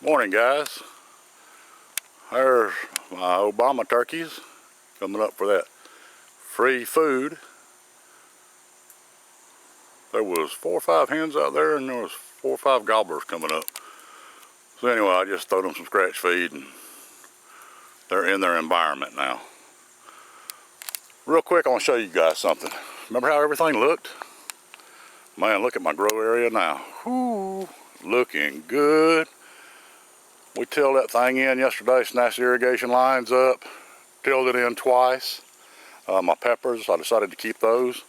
Morning, guys. There's my Obama turkeys coming up for that free food. There was 4 or 5 hens out there, and there was 4 or 5 gobblers coming up. So anyway, I just threw them some scratch feed, and they're in their environment now. Real quick, I want to show you guys something. Remember how everything looked? Man, look at my grow area now. Whoo, looking good. We tilled that thing in yesterday, snatched the irrigation lines up, tilled it in twice. My peppers, I decided to keep those,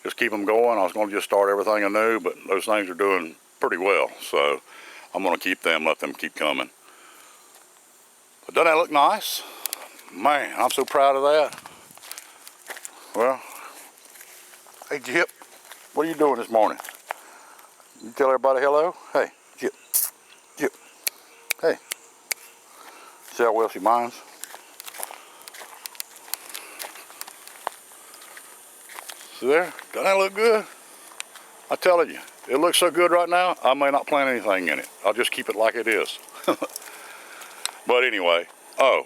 just keep them going. I was going to just start everything anew, but those things are doing pretty well, so I'm going to keep them, let them keep coming. But doesn't that look nice? Man, I'm so proud of that. Well, hey Jip, what are you doing this morning? You tell everybody hello? Hey, Jip, Jip, hey. See how well she minds? See there? Doesn't that look good? I'm telling you, it looks so good right now, I may not plant anything in it. I'll just keep it like it is. But anyway, heard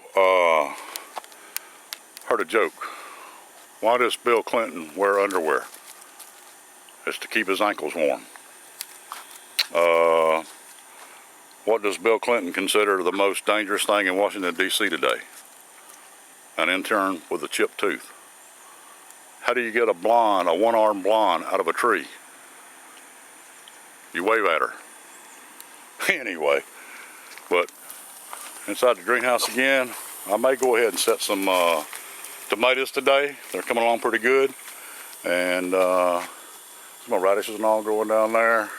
a joke. Why does Bill Clinton wear underwear? It's to keep his ankles warm. What does Bill Clinton consider the most dangerous thing in Washington, D.C. today? An intern with a chipped tooth. How do you get a blonde, a one-armed blonde, out of a tree? You wave at her. Anyway, but inside the greenhouse again, I may go ahead and set some tomatoes today. They're coming along pretty good. And some radishes and all growing down there.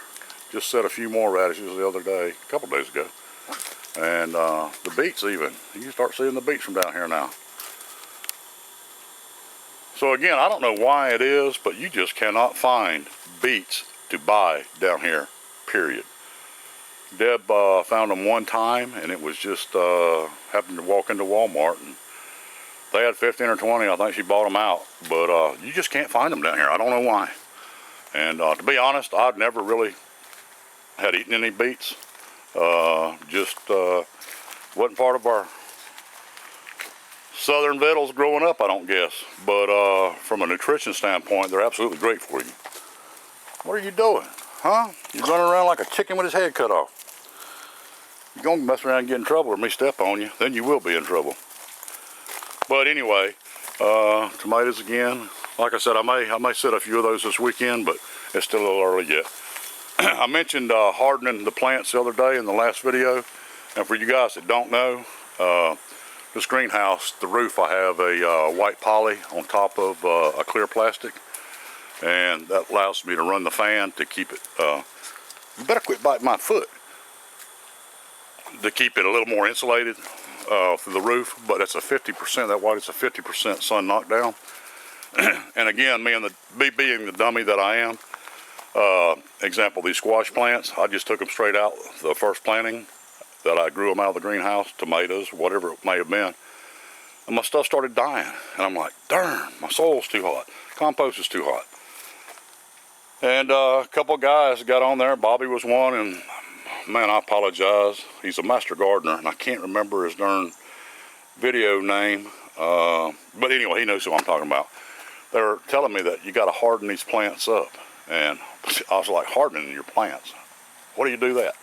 Just set a few more radishes the other day, a couple days ago. And the beets even. You can start seeing the beets from down here now. So again, I don't know why it is, but you just cannot find beets to buy down here, period. Deb found them one time, and it was just happened to walk into Walmart, and they had 15 or 20. I think she bought them out, but you just can't find them down here. I don't know why. And to be honest, I've never really had eaten any beets. Just wasn't part of our southern victuals growing up, I don't guess. But from a nutrition standpoint, they're absolutely great for you. What are you doing? Huh? You're running around like a chicken with his head cut off. You're going to mess around and get in trouble or me step on you, then you will be in trouble. But anyway, tomatoes again. Like I said, I may set a few of those this weekend, but it's still a little early yet. I mentioned hardening the plants the other day in the last video. And for you guys that don't know, this greenhouse, the roof, I have a white poly on top of a clear plastic. And that allows me to run the fan to keep it, you better quit biting my foot, to keep it a little more insulated through the roof. But it's a 50%, that white is a 50% sun knockdown. And again, me being the dummy that I am, example, these squash plants, I just took them straight out the first planting that I grew them out of the greenhouse, tomatoes, whatever it may have been. And my stuff started dying. And I'm like, darn, my soil's too hot. Compost is too hot. And a couple of guys got on there. Bobby was one, and man, I apologize. He's a master gardener, and I can't remember his darn video name. But anyway, he knows who I'm talking about. They were telling me that you got to harden these plants up. And I was like, hardening your plants? What do you do that?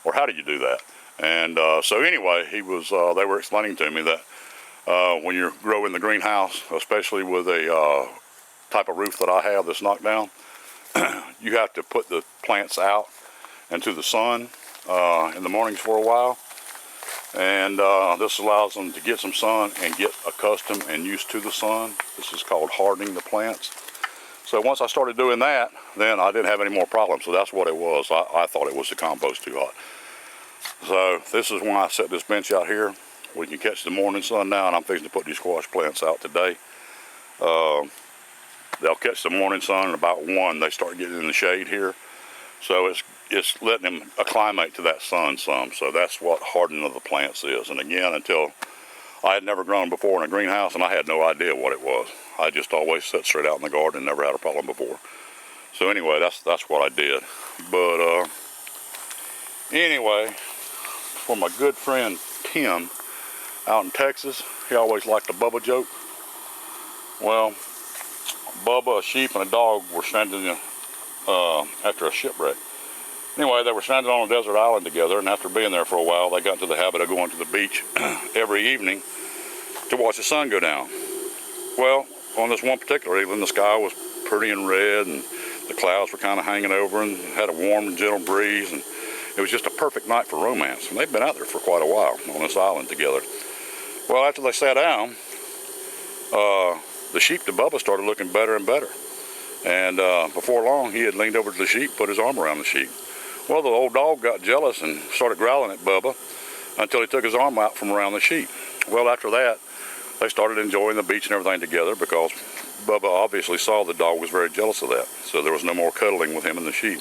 Or how do you do that? And so anyway, they were explaining to me that when you're growing the greenhouse, especially with a type of roof that I have that's knocked down, you have to put the plants out into the sun in the mornings for a while. And this allows them to get some sun and get accustomed and used to the sun. This is called hardening the plants. So once I started doing that, then I didn't have any more problems. So that's what it was. I thought it was the compost too hot. So this is why I set this bench out here. We can catch the morning sun now, and I'm fixing to put these squash plants out today. They'll catch the morning sun, and about 1 they start getting in the shade here. So it's letting them acclimate to that sun some. So that's what hardening of the plants is. And again, until I had never grown before in a greenhouse, and I had no idea what it was. I just always sat straight out in the garden and never had a problem before. So anyway, that's what I did. But anyway, from my good friend Tim out in Texas. He always liked a Bubba joke. Well, Bubba, a sheep, and a dog were stranded after a shipwreck. Anyway, they were stranded on a desert island together, and after being there for a while, they got into the habit of going to the beach every evening to watch the sun go down. Well, on this one particular evening, the sky was pretty and red, and the clouds were kind of hanging over, and had a warm and gentle breeze, and it was just a perfect night for romance. And they'd been out there for quite a while on this island together. Well, after they sat down, the sheep to Bubba started looking better and better. And before long, he had leaned over to the sheep, put his arm around the sheep. Well, the old dog got jealous and started growling at Bubba until he took his arm out from around the sheep. Well, after that, they started enjoying the beach and everything together, because Bubba obviously saw the dog was very jealous of that. So there was no more cuddling with him and the sheep.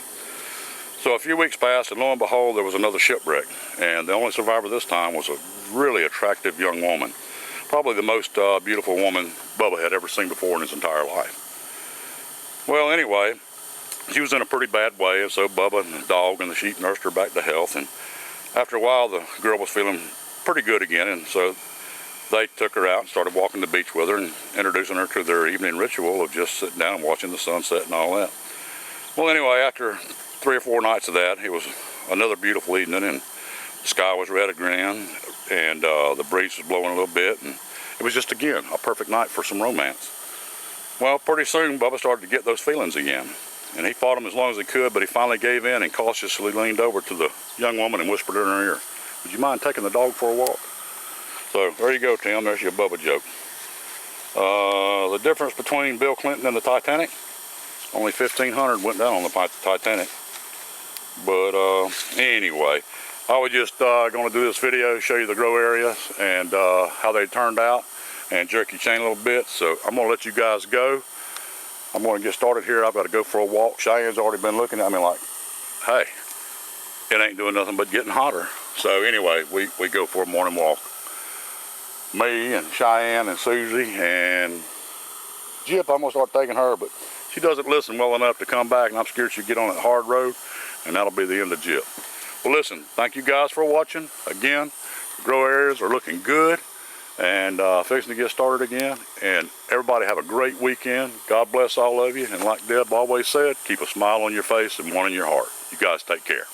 So a few weeks passed, and lo and behold, there was another shipwreck. And the only survivor this time was a really attractive young woman. Probably the most beautiful woman Bubba had ever seen before in his entire life. Well, anyway, she was in a pretty bad way, and so Bubba and the dog and the sheep nursed her back to health. And after a while, the girl was feeling pretty good again, and so they took her out and started walking the beach with her and introducing her to their evening ritual of just sitting down and watching the sunset and all that. Well, anyway, after 3 or 4 nights of that, it was another beautiful evening, and the sky was red again, and the breeze was blowing a little bit, and it was just, again, a perfect night for some romance. Well, pretty soon, Bubba started to get those feelings again, and he fought them as long as he could, but he finally gave in and cautiously leaned over to the young woman and whispered in her ear, "Would you mind taking the dog for a walk?" So there you go, Tim. There's your Bubba joke. The difference between Bill Clinton and the Titanic, only 1,500 went down on the Titanic. But anyway, I was just going to do this video, show you the grow areas and how they turned out, and jerk your chain a little bit. So I'm going to let you guys go. I'm going to get started here. I've got to go for a walk. Cheyenne's already been looking at me like, hey, it ain't doing nothing but getting hotter. So anyway, we go for a morning walk. Me and Cheyenne and Susie and Jip, I'm going to start taking her, but she doesn't listen well enough to come back, and I'm scared she'll get on that hard road, and that'll be the end of Jip. Well, listen, thank you guys for watching. Again, the grow areas are looking good, and fixing to get started again. And everybody have a great weekend. God bless all of you, and like Deb always said, keep a smile on your face and one in your heart. You guys take care.